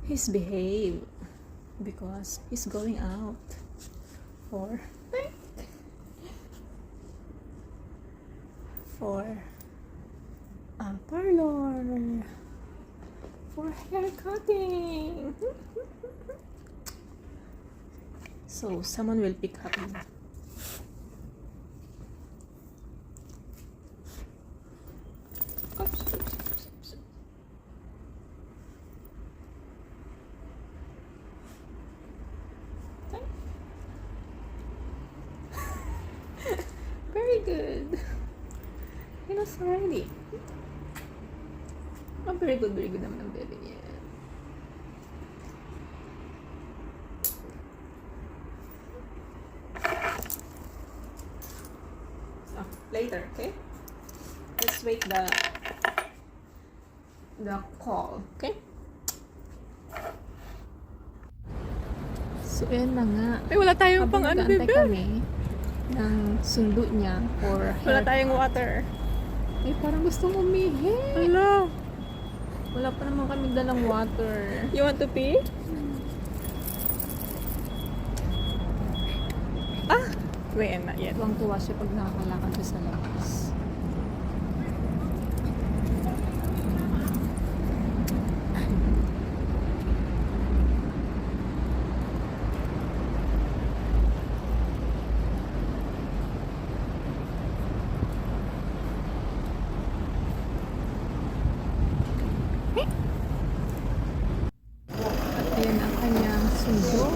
He's behave because he's going out for a parlor for hair cutting. So someone will pick up him. Very good. He knows already. Oh, very good naman ang baby niya. So, later, okay? Let's wait the call, okay? So, yan na nga. Ay, wala tayong pang ano, bebe. Kami ng sundo niya for Wala tayong water. Ay, parang gustong umihi. Hala. Wala pa naman kami dalang water. You want to pee? Ah! Wait, not yet. Tuwang-tuwa siya pag nakakalakad siya sa labas. Ayan ang kanyang sundo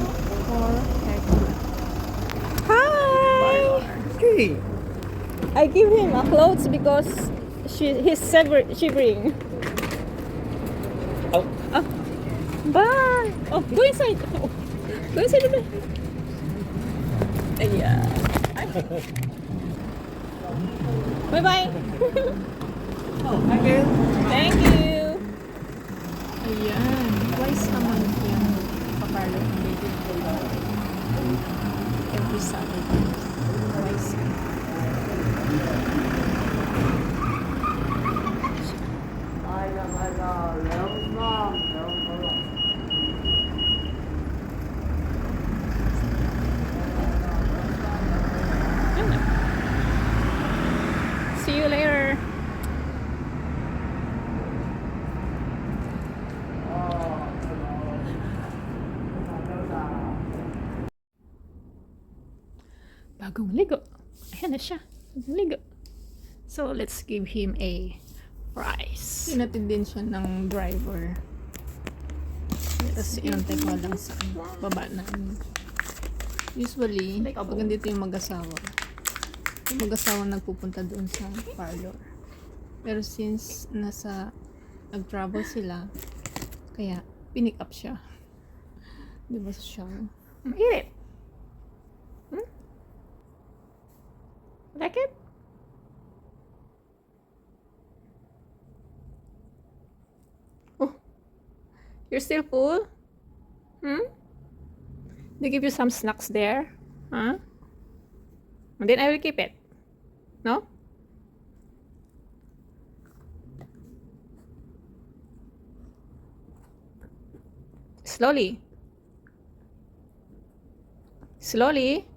for haircut. Hi! Okay. I give him a clothes because he's shivering. Oh. Ah. Bye! Oh, go inside. Oh. Go inside, bebe. Ayan. Bye-bye. Oh, thank you. Thank you. Ayan. Twice naman yung paparlo ng baby. Every Saturday. Twice. See you later. Bagong ligo. Ayan na siya. Bagong ligo. So, let's give him a prize. Pinatid din siya ng driver. Tapos, inantay ko lang sa baba namin. Usually, pag nandito yung mag-asawa nagpupunta doon sa parlor. Pero since nag-travel sila, kaya pinick up siya. Di ba siya? Eat it. Like it? Oh, you're still full? They give you some snacks there? Huh? And then I will keep it. No? Slowly. Slowly.